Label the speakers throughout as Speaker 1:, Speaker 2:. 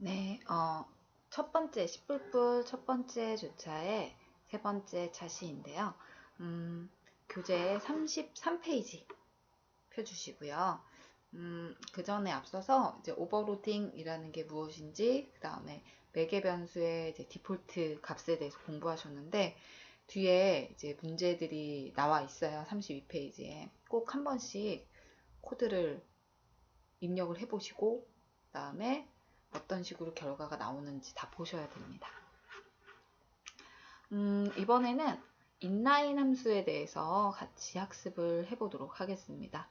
Speaker 1: 네, 첫 번째, 10불불 첫 번째 주차의 세 번째 차시인데요. 교재 33페이지 펴주시고요. 그 전에 앞서서 이제 오버로딩이라는 게 무엇인지, 그 다음에 매개 변수의 이제 디폴트 값에 대해서 공부하셨는데, 뒤에 이제 문제들이 나와 있어요. 32페이지에. 꼭 한 번씩 코드를 입력을 해보시고, 그 다음에 어떤 식으로 결과가 나오는지 다 보셔야 됩니다. 이번에는 인라인 함수에 대해서 같이 학습을 해보도록 하겠습니다.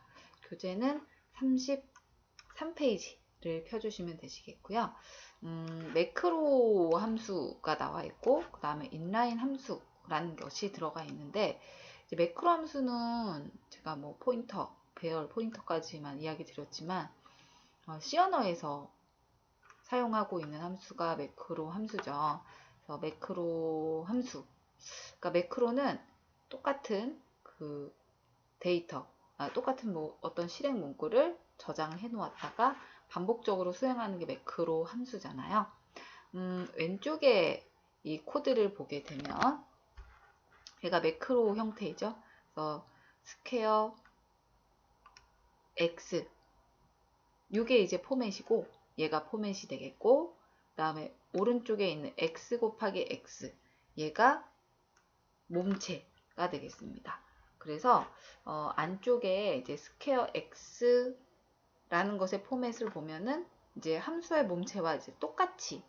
Speaker 1: 교재는 33페이지를 펴주시면 되시겠고요. 매크로 함수가 나와 있고, 그 다음에 인라인 함수라는 것이 들어가 있는데, 이제 매크로 함수는 제가 뭐 포인터, 배열 포인터까지만 이야기 드렸지만, C 언어에서 사용하고 있는 함수가 매크로 함수죠. 그래서 매크로 함수. 그러니까 매크로는 똑같은 그 데이터, 똑같은 뭐 어떤 실행 문구를 저장을 해 놓았다가 반복적으로 수행하는 게 매크로 함수잖아요. 왼쪽에 이 코드를 보게 되면 얘가 매크로 형태이죠. 그래서 스퀘어 x 이게 이제 포맷이고 얘가 포맷이 되겠고, 그 다음에 오른쪽에 있는 x 곱하기 x 얘가 몸체가 되겠습니다. 그래서 안쪽에 이제 스퀘어 x라는 것의 포맷을 보면은 이제 함수의 몸체와 이제 똑같이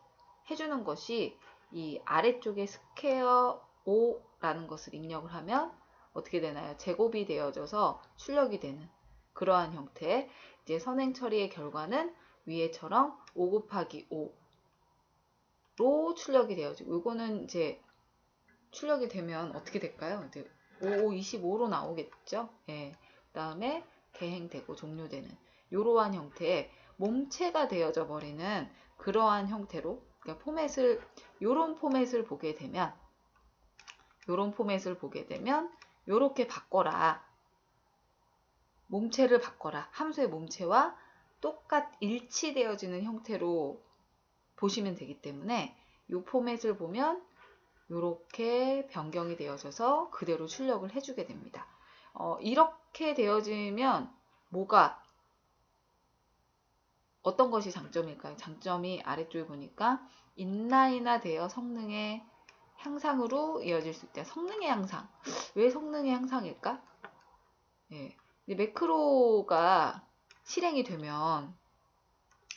Speaker 1: 해주는 것이 이 아래쪽에 스퀘어 5라는 것을 입력을 하면 어떻게 되나요? 제곱이 되어져서 출력이 되는 그러한 형태. 이제 선행 처리의 결과는 위에처럼 5 곱하기 5로 출력이 되어지고, 이거는 이제 출력이 되면 어떻게 될까요? 이제 5, 25로 나오겠죠? 예. 그 다음에 개행되고 종료되는 이러한 형태의 몸체가 되어져 버리는 그러한 형태로, 그러니까 포맷을, 요런 포맷을 보게 되면, 요렇게 바꿔라. 몸체를 바꿔라. 함수의 몸체와 일치되어지는 형태로 보시면 되기 때문에 이 포맷을 보면 이렇게 변경이 되어져서 그대로 출력을 해주게 됩니다. 이렇게 되어지면 어떤 것이 장점일까요? 장점이 아래쪽에 보니까 인라인화되어 성능의 향상으로 이어질 수 있다. 성능의 향상. 왜 성능의 향상일까? 예. 매크로가 실행이 되면,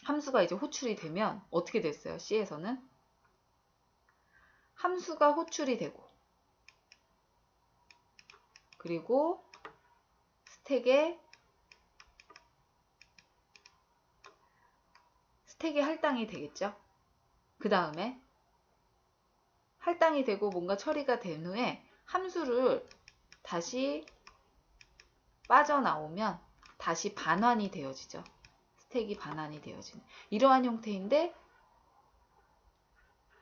Speaker 1: 함수가 이제 호출이 되면 어떻게 됐어요? C에서는 함수가 호출이 되고, 그리고 스택에 할당이 되겠죠. 그 다음에 할당이 되고 뭔가 처리가 된 후에 함수를 다시 빠져나오면 다시 반환이 되어지죠. 스택이 반환이 되어지는 이러한 형태인데,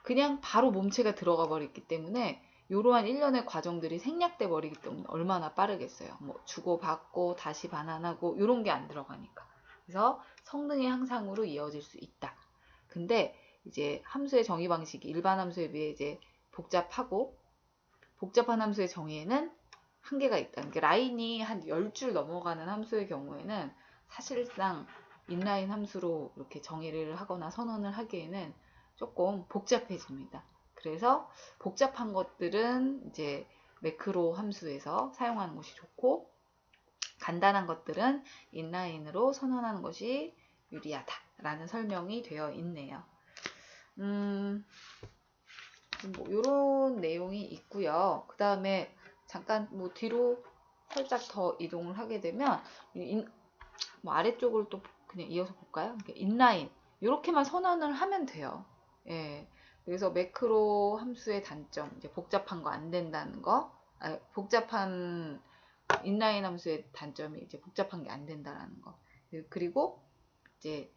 Speaker 1: 그냥 바로 몸체가 들어가 버렸기 때문에 이러한 일련의 과정들이 생략돼 버리기 때문에 얼마나 빠르겠어요. 뭐 주고받고 다시 반환하고 이런 게 안 들어가니까. 그래서 성능의 향상으로 이어질 수 있다. 근데 이제 함수의 정의 방식이 일반 함수에 비해 이제 복잡한 함수의 정의에는 한계가 있다. 그러니까 라인이 한 10줄 넘어가는 함수의 경우에는 사실상 인라인 함수로 이렇게 정의를 하거나 선언을 하기에는 조금 복잡해집니다. 그래서 복잡한 것들은 이제 매크로 함수에서 사용하는 것이 좋고, 간단한 것들은 인라인으로 선언하는 것이 유리하다라는 설명이 되어 있네요. 뭐 이런 내용이 있고요. 그 다음에 잠깐 뭐 뒤로 살짝 더 이동을 하게 되면 뭐 아래쪽을 또 그냥 이어서 볼까요? 인라인 이렇게만 선언을 하면 돼요. 예. 그래서 매크로 함수의 단점, 이제 복잡한 거 안 된다는 거, 복잡한 인라인 함수의 단점이 이제 복잡한 게 안 된다라는 거. 그리고 이제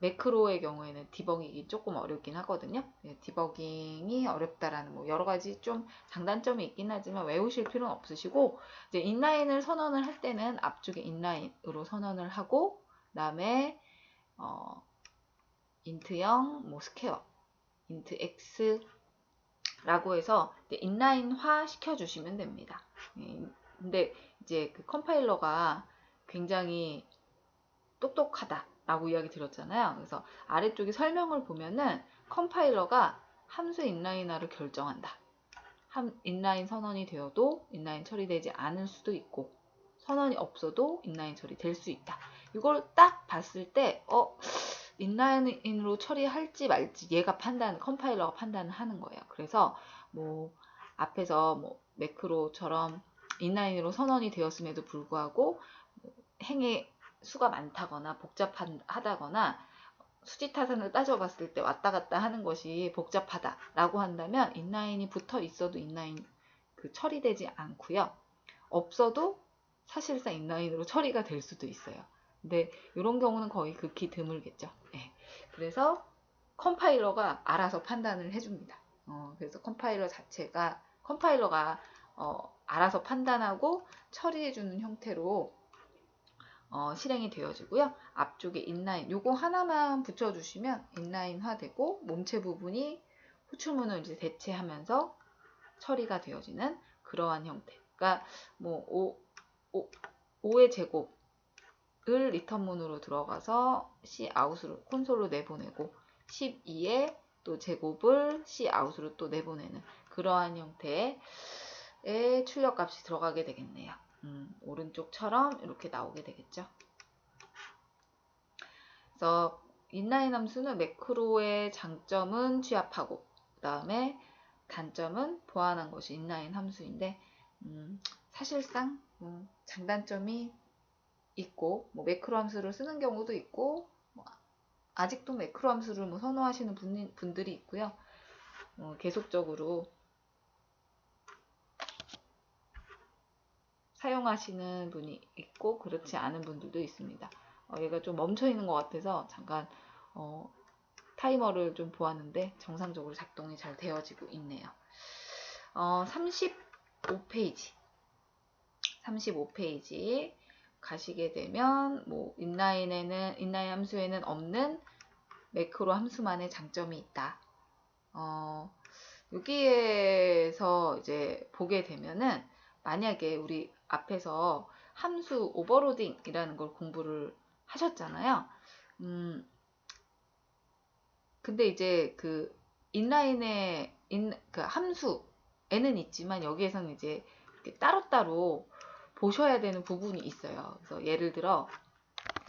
Speaker 1: 매크로의 경우에는 디버깅이 조금 어렵긴 하거든요. 디버깅이 어렵다라는 뭐 여러 가지 좀 장단점이 있긴 하지만 외우실 필요는 없으시고, 이제 인라인을 선언을 할 때는 앞쪽에 인라인으로 선언을 하고, 그다음에 int 0, 뭐 스퀘어, int x라고 해서 인라인화 시켜주시면 됩니다. 근데 이제 그 컴파일러가 굉장히 똑똑하다라고 이야기 드렸잖아요. 그래서 아래쪽에 설명을 보면은 컴파일러가 함수 인라인화를 결정한다. 인라인 선언이 되어도 인라인 처리되지 않을 수도 있고 선언이 없어도 인라인 처리될 수 있다. 이걸 딱 봤을 때 인라인으로 처리할지 말지 얘가 컴파일러가 판단을 하는 거예요. 그래서 뭐 앞에서 뭐 매크로처럼 인라인으로 선언이 되었음에도 불구하고 행의 수가 많다거나 복잡하다거나 수지타산을 따져봤을 때 왔다 갔다 하는 것이 복잡하다라고 한다면 인라인이 붙어 있어도 인라인 처리되지 않고요. 없어도 사실상 인라인으로 처리가 될 수도 있어요. 근데 이런 경우는 거의 극히 드물겠죠. 네. 그래서 컴파일러가 알아서 판단을 해줍니다. 그래서 컴파일러가 알아서 판단하고 처리해주는 형태로 실행이 되어지고요. 앞쪽에 인라인 요거 하나만 붙여주시면 인라인화 되고 몸체 부분이 호출문을 이제 대체하면서 처리가 되어지는 그러한 형태. 그러니까 뭐 5의 제곱을 리턴문으로 들어가서 Cout으로 콘솔로 내보내고 12의 또 제곱을 Cout으로 또 내보내는 그러한 형태의 출력값이 들어가게 되겠네요. 오른쪽처럼 이렇게 나오게 되겠죠. 그래서 인라인 함수는 매크로의 장점은 취합하고 그 다음에 단점은 보완한 것이 인라인 함수인데 사실상 장단점이 있고 뭐 매크로 함수를 쓰는 경우도 있고 뭐 아직도 매크로 함수를 뭐 선호하시는 분들이 있고요. 계속적으로 사용하시는 분이 있고 그렇지 않은 분들도 있습니다. 얘가 좀 멈춰 있는 것 같아서 잠깐 타이머를 좀 보았는데 정상적으로 작동이 잘 되어지고 있네요. 35페이지 가시게 되면 뭐 인라인 함수에는 없는 매크로 함수만의 장점이 있다. 여기에서 이제 보게 되면은 만약에 우리 앞에서 함수 오버로딩이라는 걸 공부를 하셨잖아요. 근데 이제 그 인라인의 그 함수에는 있지만 여기에서는 이제 따로따로 보셔야 되는 부분이 있어요. 그래서 예를 들어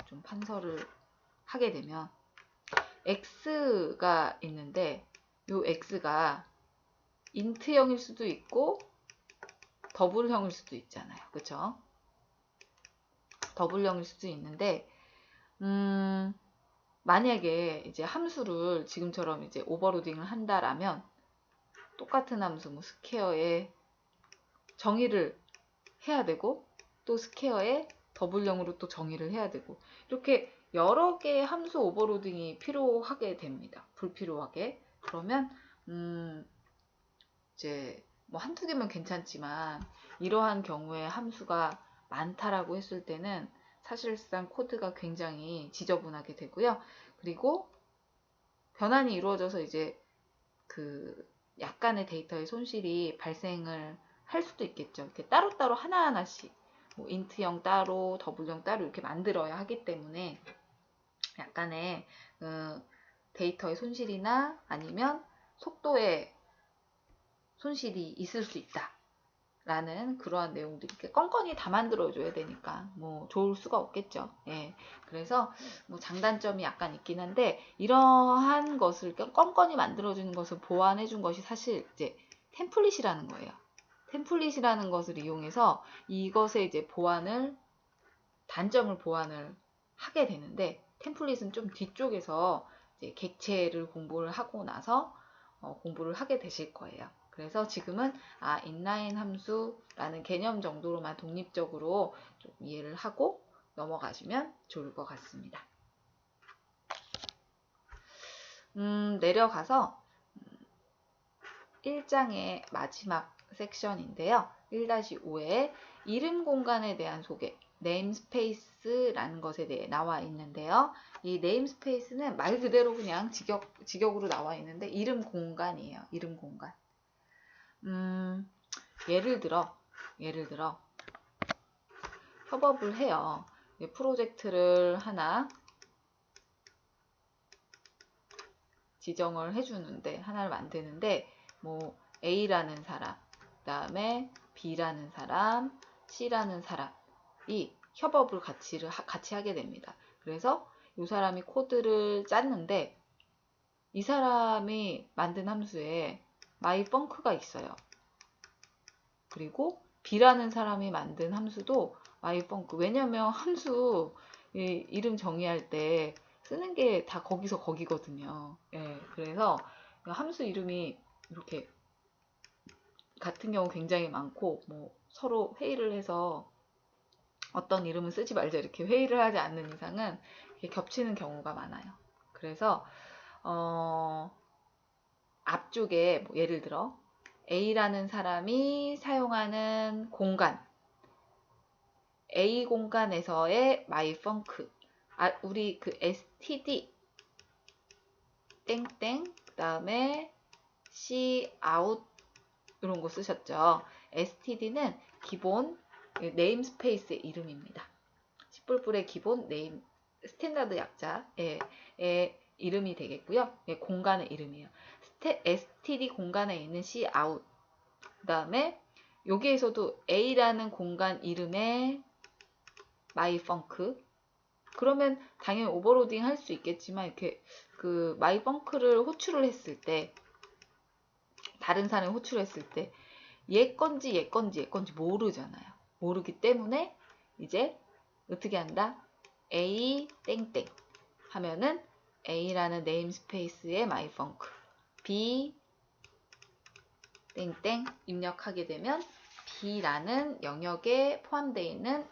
Speaker 1: 좀 판서를 하게 되면 x가 있는데 요 x가 인트형일 수도 있고 더블형일 수도 있잖아요. 그쵸? 더블형일 수도 있는데 만약에 이제 함수를 지금처럼 이제 오버로딩을 한다라면 똑같은 함수 뭐 스퀘어에 정의를 해야 되고 또 스퀘어에 더블형으로 또 정의를 해야 되고 이렇게 여러 개의 함수 오버로딩이 필요하게 됩니다. 불필요하게. 그러면 이제 뭐 한두 개면 괜찮지만 이러한 경우에 함수가 많다라고 했을 때는 사실상 코드가 굉장히 지저분하게 되고요. 그리고 변환이 이루어져서 이제 그 약간의 데이터의 손실이 발생을 할 수도 있겠죠. 이렇게 따로따로 하나하나씩 뭐 인트형 따로 더블형 따로 이렇게 만들어야 하기 때문에 약간의 데이터의 손실이나 아니면 속도의 손실이 있을 수 있다. 라는 그러한 내용들이 이렇게 껌껌이 다 만들어줘야 되니까 뭐 좋을 수가 없겠죠. 예. 그래서 뭐 장단점이 약간 있긴 한데 이러한 것을 껌껌이 만들어주는 것을 보완해준 것이 사실 이제 템플릿이라는 거예요. 템플릿이라는 것을 이용해서 이것의 이제 단점을 보완을 하게 되는데 템플릿은 좀 뒤쪽에서 이제 객체를 공부를 하고 나서 공부를 하게 되실 거예요. 그래서 지금은 인라인 함수라는 개념 정도로만 독립적으로 좀 이해를 하고 넘어가시면 좋을 것 같습니다. 내려가서 1장의 마지막 섹션인데요. 1-5의 이름 공간에 대한 소개. 네임스페이스라는 것에 대해 나와 있는데요. 이 네임스페이스는 말 그대로 그냥 직역으로 나와 있는데 이름 공간이에요. 이름 공간. 예를 들어 협업을 해요. 프로젝트를 하나 지정을 해주는데 하나를 만드는데 뭐 A라는 사람, 그 다음에 B라는 사람, C라는 사람이 협업을 같이 하게 됩니다. 그래서 이 사람이 코드를 짰는데 이 사람이 만든 함수에 myfunc가 있어요. 그리고 B라는 사람이 만든 함수도 myfunc. 왜냐면 함수 이름 정의할 때 쓰는 게 다 거기서 거기거든요. 예, 그래서 함수 이름이 이렇게 같은 경우 굉장히 많고 뭐 서로 회의를 해서 어떤 이름은 쓰지 말자 이렇게 회의를 하지 않는 이상은 이렇게 겹치는 경우가 많아요. 그래서 앞쪽에 뭐 예를 들어 A라는 사람이 사용하는 공간 A 공간에서의 myfunc 우리 그 std 땡땡 그 다음에 cout 이런 거 쓰셨죠. std는 기본 네임스페이스의 이름입니다. C++의 기본 네임 스탠다드 약자의 이름이 되겠고요. 공간의 이름이에요. std 공간에 있는 cout 그 다음에 여기에서도 A라는 공간 이름의 myfunc 그러면 당연히 오버로딩 할 수 있겠지만 이렇게 그 myfunc를 호출을 했을 때 다른 사람이 호출했을 때 얘 건지 모르잖아요. 모르기 때문에 이제 어떻게 한다? A 땡땡 하면은 A라는 네임스페이스의 myfunc B 땡땡 입력하게 되면 B라는 영역에 포함되어 있는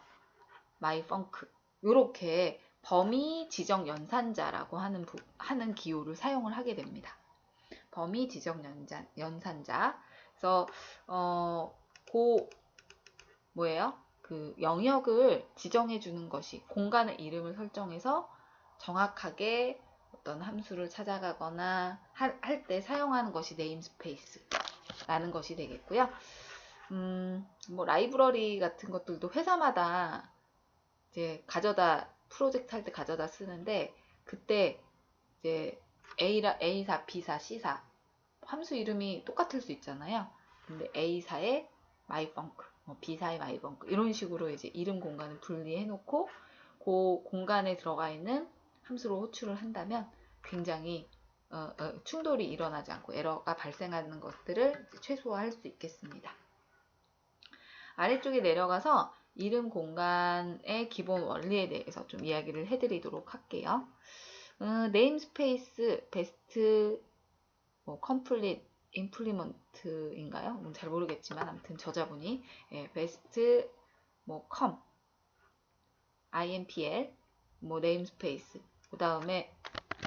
Speaker 1: myfunc 이렇게 범위 지정 연산자라고 하는 기호를 사용을 하게 됩니다. 범위 지정 연산자. 그래서 뭐예요? 그 영역을 지정해 주는 것이 공간의 이름을 설정해서 정확하게 어떤 함수를 찾아가거나 할 때 사용하는 것이 네임스페이스라는 것이 되겠고요. 뭐 라이브러리 같은 것들도 회사마다 이제 프로젝트 할 때 가져다 쓰는데 그때 이제 A사, B사, C사 함수 이름이 똑같을 수 있잖아요. 근데 A사의 myfunc, B사의 myfunc 이런 식으로 이제 이름 공간을 분리해 놓고 그 공간에 들어가 있는 함수로 호출을 한다면 굉장히 충돌이 일어나지 않고 에러가 발생하는 것들을 최소화할 수 있겠습니다. 아래쪽에 내려가서 이름 공간의 기본 원리에 대해서 좀 이야기를 해드리도록 할게요. 네임스페이스 베스트 컴플릿 임플리먼트인가요? 잘 모르겠지만 아무튼 저자분이 베스트 컴 impl 네임스페이스 그 다음에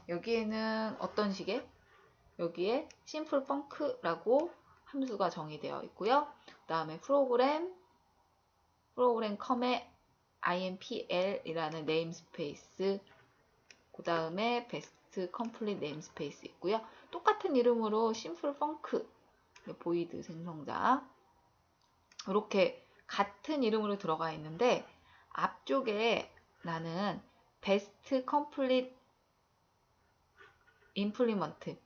Speaker 1: 여기에는 어떤 식의 여기에 심플 펑크라고 함수가 정의되어 있고요. 그 다음에 프로그램 컴의 impl이라는 네임스페이스 그 다음에 베스트 컴플릿 네임스페이스 있고요. 똑같은 이름으로 심플 펑크 보이드 생성자 이렇게 같은 이름으로 들어가 있는데 앞쪽에 나는 베스트 컴플릿 임플리먼트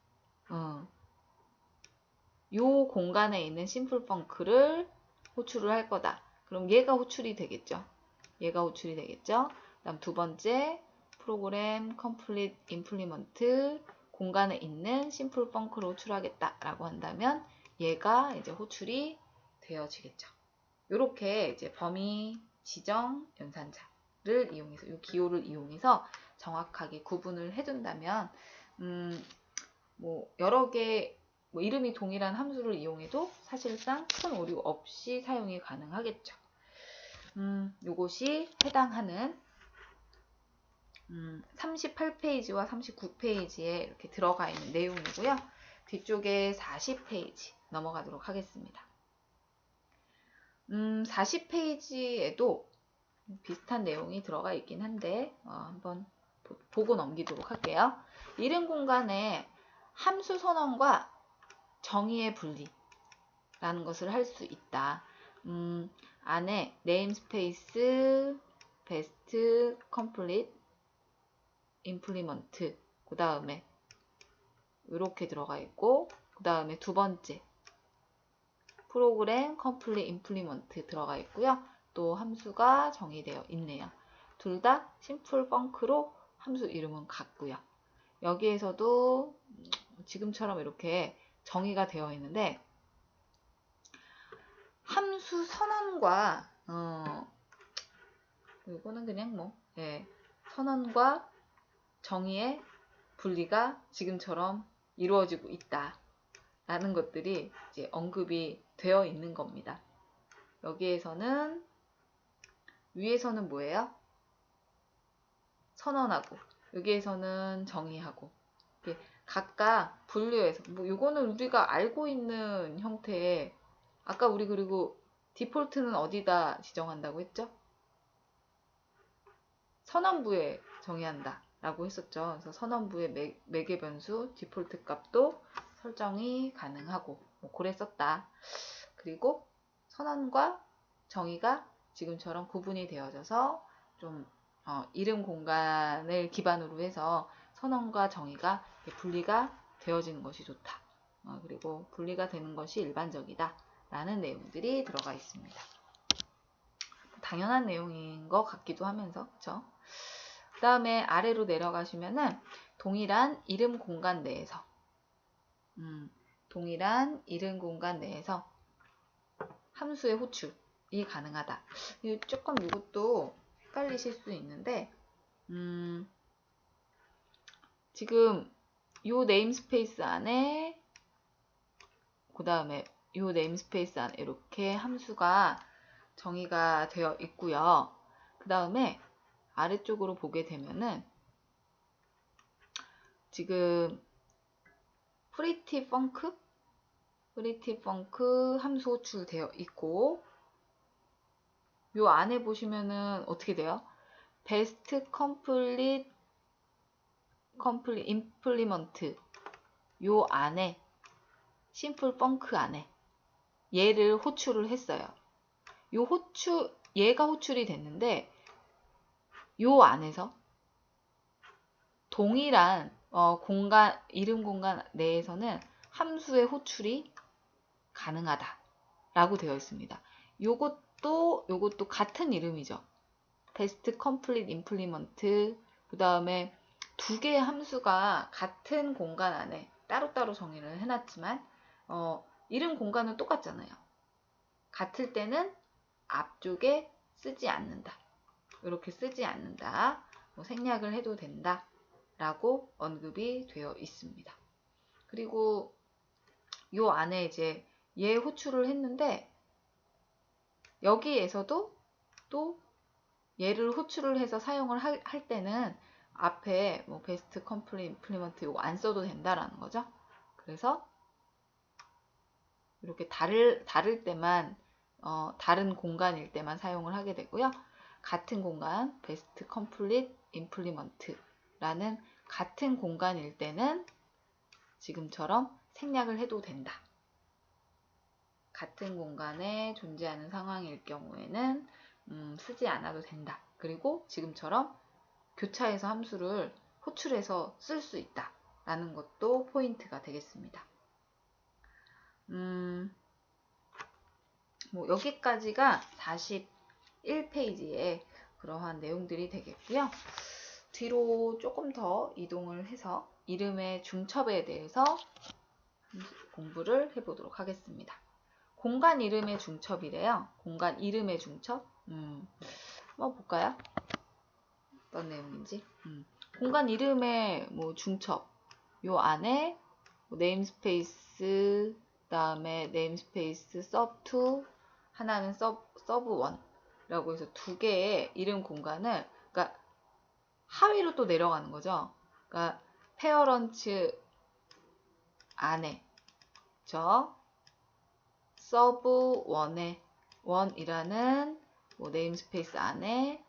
Speaker 1: 요 공간에 있는 심플 펑크를 호출을 할 거다. 그럼 얘가 호출이 되겠죠. 그다음 두 번째 프로그램 컴플릿 임플리먼트 공간에 있는 심플 펑크를 호출하겠다라고 한다면 얘가 이제 호출이 되어지겠죠. 이렇게 이제 범위 지정 연산자를 이용해서 이 기호를 이용해서 정확하게 구분을 해둔다면 뭐 여러 개 이름이 동일한 함수를 이용해도 사실상 큰 오류 없이 사용이 가능하겠죠. 요것이 해당하는 38페이지와 39페이지에 이렇게 들어가 있는 내용이고요. 뒤쪽에 40페이지 넘어가도록 하겠습니다. 40페이지에도 비슷한 내용이 들어가 있긴 한데 한번 보고 넘기도록 할게요. 이름 공간에 함수 선언과 정의의 분리라는 것을 할 수 있다. 안에 네임스페이스, 베스트, 컴플릿, 임플리먼트, 그 다음에 이렇게 들어가 있고, 그 다음에 두 번째 프로그램, 컴플릿, 임플리먼트 들어가 있고요. 또 함수가 정의되어 있네요. 둘 다 심플 펑크로 함수 이름은 같고요. 여기에서도 지금처럼 이렇게 정의가 되어 있는데, 함수 선언과 이거는 그냥 선언과 정의의 분리가 지금처럼 이루어지고 있다라는 것들이 이제 언급이 되어 있는 겁니다. 여기에서는 위에서는 뭐예요? 선언하고, 여기에서는 정의하고, 각각 분류해서, 이거는 우리가 알고 있는 형태의, 아까 우리 그리고 디폴트는 어디다 지정한다고 했죠? 선언부에 정의한다 라고 했었죠. 그래서 선언부의 매개 변수 디폴트 값도 설정이 가능하고 그랬었다. 그리고 선언과 정의가 지금처럼 구분이 되어져서 좀 이름 공간을 기반으로 해서 선언과 정의가 분리가 되어지는 것이 좋다. 그리고 분리가 되는 것이 일반적이다 라는 내용들이 들어가 있습니다. 당연한 내용인 것 같기도 하면서, 그쵸? 그 다음에 아래로 내려가시면은 동일한 이름 공간 내에서 동일한 이름 공간 내에서 함수의 호출이 가능하다. 조금 이것도 헷갈리실 수 있는데 지금 요 네임스페이스 안에 그 다음에 요 네임스페이스 안에 이렇게 함수가 정의가 되어 있고요. 그 다음에 아래쪽으로 보게 되면은 지금 프리티 펑크 함수 호출되어 있고, 요 안에 보시면은 어떻게 돼요? 베스트 컴플릿 임플리먼트 요 안에 심플 펑크 안에 얘를 호출을 했어요. 얘가 호출이 됐는데 요 안에서 동일한 이름 공간 내에서는 함수의 호출이 가능하다 라고 되어 있습니다. 요것도 같은 이름이죠. 베스트 컴플릿 임플리먼트, 그 다음에 두 개의 함수가 같은 공간 안에 따로따로 정의를 해놨지만 이름 공간은 똑같잖아요. 같을 때는 앞쪽에 쓰지 않는다. 이렇게 쓰지 않는다. 생략을 해도 된다. 라고 언급이 되어 있습니다. 그리고 요 안에 이제 얘 호출을 했는데 여기에서도 또 얘를 호출을 해서 사용을 할 때는 앞에 베스트 컴플릿 임플리먼트 이거 안 써도 된다라는 거죠. 그래서 이렇게 다를 때만 다른 공간일 때만 사용을 하게 되고요. 같은 공간 베스트 컴플릿 임플리먼트라는 같은 공간일 때는 지금처럼 생략을 해도 된다. 같은 공간에 존재하는 상황일 경우에는 쓰지 않아도 된다. 그리고 지금처럼 교차해서 함수를 호출해서 쓸 수 있다. 라는 것도 포인트가 되겠습니다. 여기까지가 41페이지에 그러한 내용들이 되겠고요. 뒤로 조금 더 이동을 해서 이름의 중첩에 대해서 공부를 해보도록 하겠습니다. 공간 이름의 중첩이래요. 공간 이름의 중첩. 한번 볼까요? 어떤 내용인지. 공간 이름의 중첩. 요 안에 네임스페이스, 그다음에 네임스페이스 sub2, 하나는 sub1라고 해서 두 개의 이름 공간을, 그러니까 하위로 또 내려가는 거죠. 그러니까 페어런츠 안에 sub1에 1이라는 뭐 네임스페이스 안에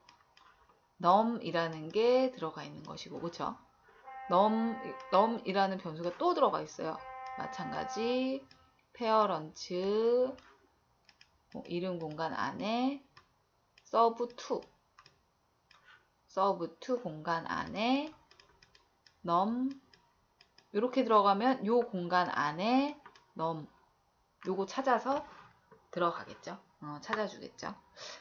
Speaker 1: num이라는 게 들어가 있는 것이고, 그쵸? num이라는 변수가 또 들어가 있어요. 마찬가지 parent 뭐 이름 공간 안에 sub2 공간 안에 num 이렇게 들어가면 요 공간 안에 num 요거 찾아서 들어가겠죠. 찾아주겠죠.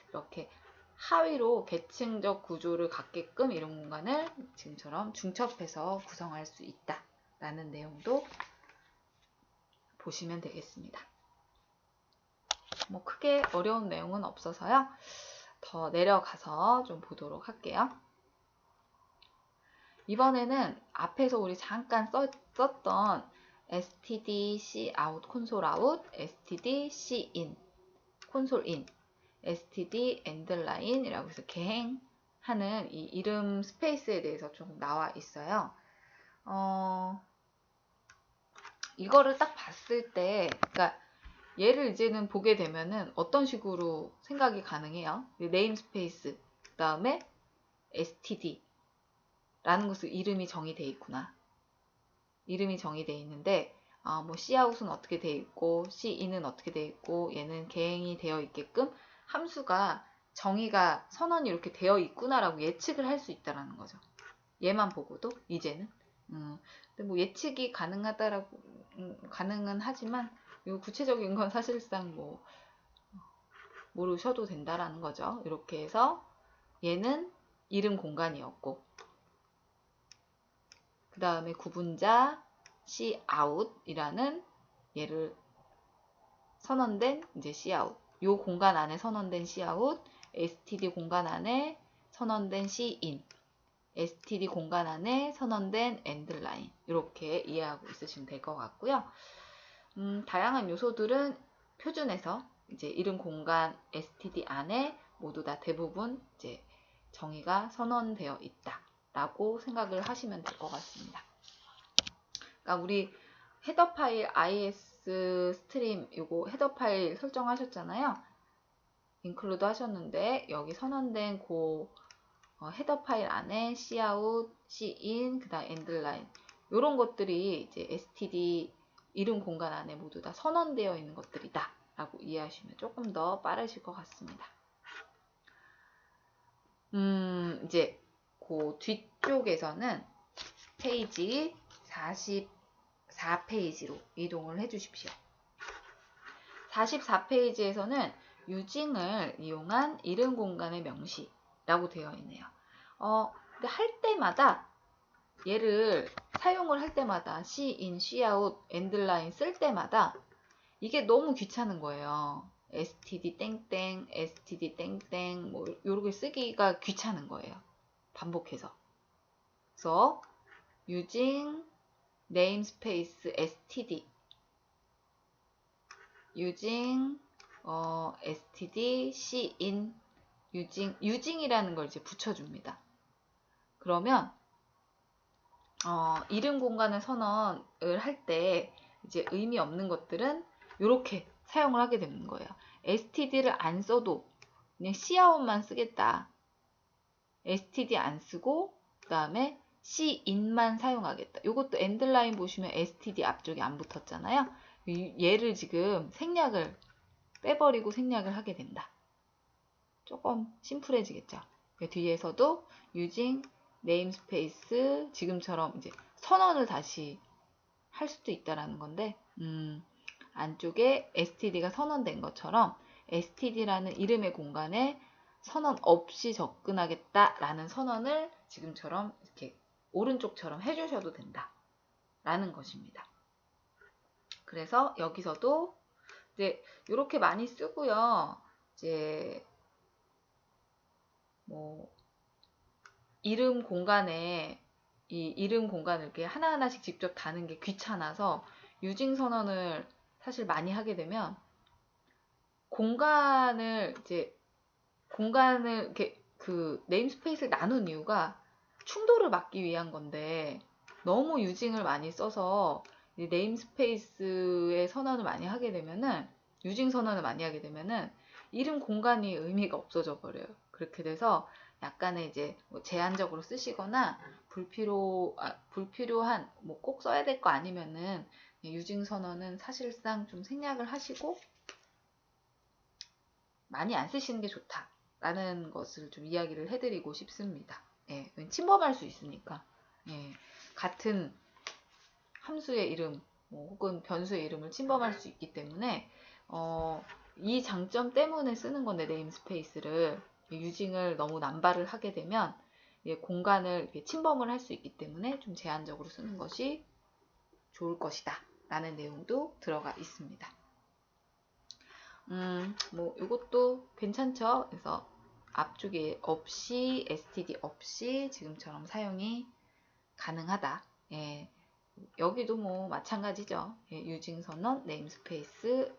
Speaker 1: 이렇게 하위로 계층적 구조를 갖게끔 이런 공간을 지금처럼 중첩해서 구성할 수 있다 라는 내용도 보시면 되겠습니다. 뭐 크게 어려운 내용은 없어서요. 더 내려가서 좀 보도록 할게요. 이번에는 앞에서 우리 잠깐 썼던 std cout console out, std cin console in, std endline 이라고 해서 개행하는 이 이름 스페이스에 대해서 좀 나와 있어요. 이거를 딱 봤을 때, 그러니까 얘를 이제는 보게 되면은 어떤 식으로 생각이 가능해요? 네임스페이스, 그 다음에 std 라는 것은 이름이 정의되어 있구나. 이름이 정의되어 있는데, 뭐 cout은 어떻게 되어 있고, cin은 어떻게 되어 있고, 얘는 개행이 되어 있게끔 함수가 정의가 선언이 이렇게 되어 있구나라고 예측을 할 수 있다라는 거죠. 얘만 보고도 이제는. 근데 뭐 예측이 가능하다라고 가능은 하지만 이 구체적인 건 사실상 뭐 모르셔도 된다라는 거죠. 이렇게 해서 얘는 이름 공간이었고, 그 다음에 구분자 cout이라는 얘를 선언된 이제 cout, 요 공간 안에 선언된 cout, std 공간 안에 선언된 cin, std 공간 안에 선언된 endline 이렇게 이해하고 있으시면 될 것 같고요. 다양한 요소들은 표준에서 이제 이름 공간 std 안에 모두 다 대부분 이제 정의가 선언되어 있다라고 생각을 하시면 될 것 같습니다. 그러니까 우리 헤더 파일 is 스트림 요거 헤더 파일 설정하셨잖아요. 인클루드 하셨는데 여기 선언된 헤더 파일 안에 cout, cin, 그다음 endline 이런 것들이 이제 std 이름 공간 안에 모두 다 선언되어 있는 것들이다 라고 이해하시면 조금 더 빠르실 것 같습니다. 이제 그 뒤쪽에서는 페이지 44페이지로 이동을 해 주십시오. 44페이지에서는 유징을 이용한 이름 공간의 명시라고 되어 있네요. 근데 할 때마다 얘를 사용을 할 때마다 cin, cout, endline 쓸 때마다 이게 너무 귀찮은 거예요. std 땡땡, std 땡땡 뭐 요렇게 쓰기가 귀찮은 거예요. 반복해서. 그래서 using namespace std using std cin using이라는 걸 이제 붙여줍니다. 그러면 이름 공간의 선언을 할 때 이제 의미 없는 것들은 이렇게 사용을 하게 되는 거예요. std를 안 써도 그냥 cout만 쓰겠다. std 안 쓰고 그 다음에 cin만 사용하겠다. 이것도 endline 보시면 std 앞쪽에 안 붙었잖아요. 얘를 지금 생략을 빼버리고 생략을 하게 된다. 조금 심플해지겠죠. 뒤에서도 using namespace 지금처럼 이제 선언을 다시 할 수도 있다라는 건데 안쪽에 std가 선언된 것처럼 std라는 이름의 공간에 선언 없이 접근하겠다라는 선언을 지금처럼 이렇게 오른쪽처럼 해주셔도 된다라는 것입니다. 그래서 여기서도 이제 이렇게 많이 쓰고요. 이제 뭐 이름 공간에 이 이름 공간을 이렇게 하나하나씩 직접 다는 게 귀찮아서 유징 선언을 사실 많이 하게 되면 공간을 이렇게 그 네임스페이스를 나눈 이유가 충돌을 막기 위한 건데 너무 유징을 많이 써서 네임스페이스의 선언을 많이 하게 되면은 유징 선언을 많이 하게 되면은 이름 공간이 의미가 없어져 버려요. 그렇게 돼서 약간의 이제 뭐 제한적으로 쓰시거나 불필요한 뭐 꼭 써야 될 거 아니면은 유증 선언은 사실상 좀 생략을 하시고 많이 안 쓰시는 게 좋다라는 것을 좀 이야기를 해드리고 싶습니다. 예, 침범할 수 있으니까. 예, 같은 함수의 이름 혹은 변수의 이름을 침범할 수 있기 때문에 이 장점 때문에 쓰는 건데 네임스페이스를 유징을 너무 남발을 하게 되면 공간을 침범을 할 수 있기 때문에 좀 제한적으로 쓰는 것이 좋을 것이다 라는 내용도 들어가 있습니다. 뭐 이것도 괜찮죠. 그래서 앞쪽에 없이 std 없이 지금처럼 사용이 가능하다. 예, 여기도 뭐 마찬가지죠. 예, 유징 선언, 네임스페이스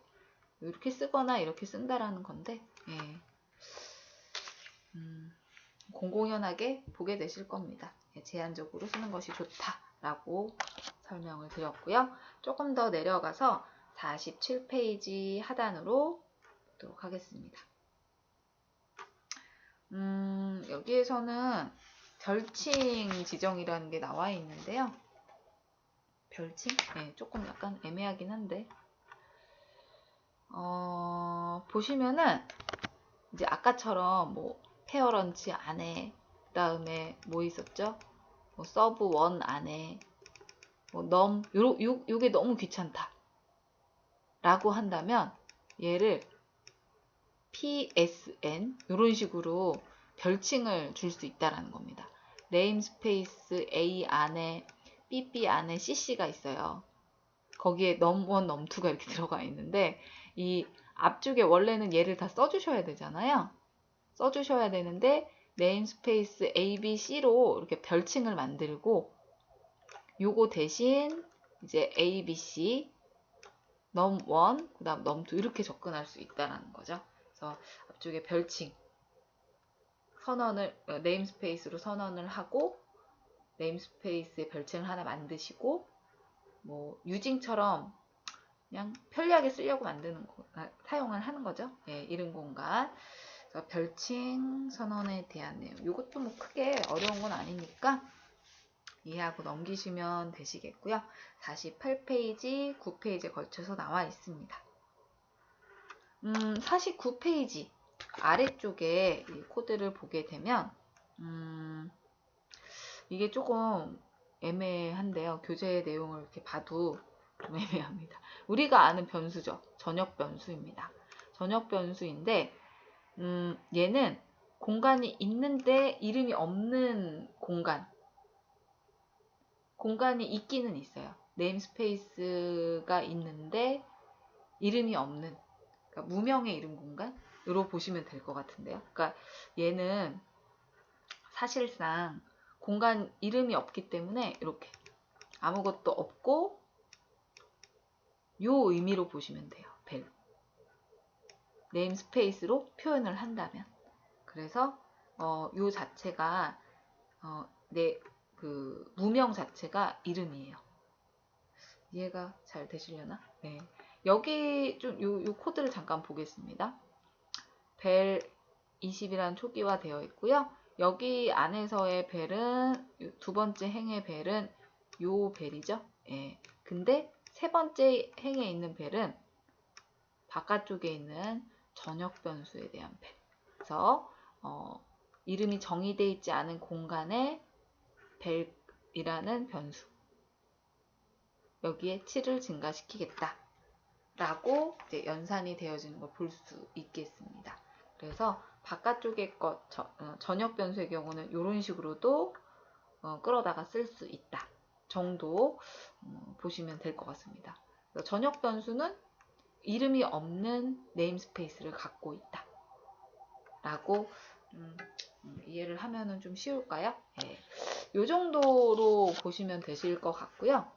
Speaker 1: 이렇게 쓰거나 이렇게 쓴다라는 건데 예, 공공연하게 보게 되실 겁니다. 예, 제한적으로 쓰는 것이 좋다라고 설명을 드렸고요. 조금 더 내려가서 47페이지 하단으로 보도록 하겠습니다. 여기에서는 별칭 지정이라는 게 나와 있는데요. 별칭? 네, 조금 약간 애매하긴 한데 보시면은 이제 아까처럼 뭐 페어런치 안에 그 다음에 뭐 있었죠? 뭐 서브 원 안에 뭐 요게 너무 귀찮다 라고 한다면 얘를 PSN 이런 식으로 별칭을 줄 수 있다라는 겁니다. 네임스페이스 A 안에 BB 안에 CC가 있어요. 거기에 num1, num2가 이렇게 들어가 있는데 이 앞쪽에 원래는 얘를 다 써주셔야 되잖아요. 써주셔야 되는데 네임스페이스 ABC로 이렇게 별칭을 만들고 요거 대신 이제 ABC, num1, 그 다음 num2 이렇게 접근할 수 있다는 거죠. 그래서 앞쪽에 별칭 선언을 네임스페이스로 선언을 하고 네임스페이스에 별칭을 하나 만드시고 뭐 유징처럼 그냥 편리하게 쓰려고 만드는 사용을 하는 거죠. 예, 이름 공간. 별칭 선언에 대한 내용. 이것도 뭐 크게 어려운 건 아니니까 이해하고 넘기시면 되시겠고요. 48페이지, 9페이지에 걸쳐서 나와 있습니다. 49페이지 아래쪽에 이 코드를 보게 되면 이게 조금 애매한데요. 교재 내용을 이렇게 봐도 좀 애매합니다. 우리가 아는 변수죠. 전역 변수입니다. 전역 변수인데 얘는 공간이 있는데 이름이 없는 공간이 있기는 있어요. 네임스페이스가 있는데 이름이 없는 그러니까 무명의 이름 공간으로 보시면 될 것 같은데요. 그러니까 얘는 사실상 공간 이름이 없기 때문에 이렇게 아무것도 없고 요 의미로 보시면 돼요. 벨. 네임스페이스로 표현을 한다면. 그래서 요 자체가 그 무명 자체가 이름이에요. 이해가 잘 되시려나? 네. 여기 좀 요 코드를 잠깐 보겠습니다. 벨 20이라는 초기화 되어 있고요. 여기 안에서의 벨은 두 번째 행의 벨은 요 벨이죠. 예. 근데 세 번째 행에 있는 벨은 바깥쪽에 있는 전역 변수에 대한 벨. 그래서 이름이 정의되어 있지 않은 공간에 벨이라는 변수. 여기에 7을 증가시키겠다. 라고 이제 연산이 되어지는 걸 볼 수 있겠습니다. 그래서 바깥쪽의 전역 변수의 경우는 이런 식으로도 끌어다가 쓸 수 있다 정도 보시면 될 것 같습니다. 전역 변수는 이름이 없는 네임스페이스를 갖고 있다 라고 이해를 하면은 좀 쉬울까요? 네. 이 정도로 보시면 되실 것 같고요.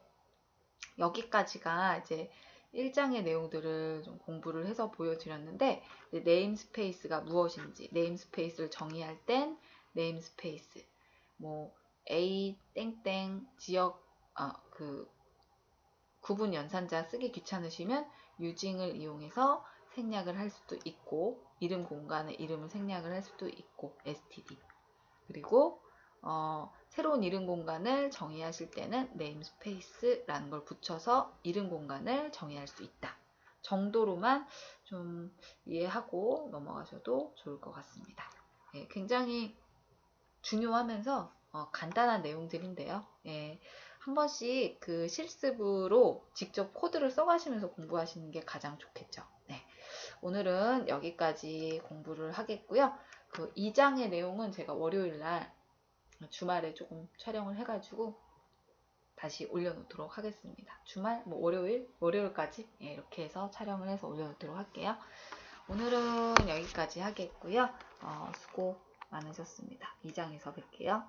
Speaker 1: 여기까지가 이제 1장의 내용들을 좀 공부를 해서 보여드렸는데 네임스페이스가 무엇인지 네임스페이스를 정의할 땐 네임스페이스 뭐 A 땡땡 지역 그 구분 연산자 쓰기 귀찮으시면 유징을 이용해서 생략을 할 수도 있고, 이름 공간에 이름을 생략을 할 수도 있고, std. 그리고 새로운 이름 공간을 정의하실 때는 namespace라는 걸 붙여서 이름 공간을 정의할 수 있다 정도로만 좀 이해하고 넘어가셔도 좋을 것 같습니다. 예, 굉장히 중요하면서 간단한 내용들인데요. 예, 한 번씩 그 실습으로 직접 코드를 써가시면서 공부하시는 게 가장 좋겠죠. 네, 오늘은 여기까지 공부를 하겠고요. 그 2장의 내용은 제가 월요일날 주말에 조금 촬영을 해가지고 다시 올려놓도록 하겠습니다. 주말, 뭐 월요일까지 예, 이렇게 해서 촬영을 해서 올려놓도록 할게요. 오늘은 여기까지 하겠고요. 수고 많으셨습니다. 2장에서 뵐게요.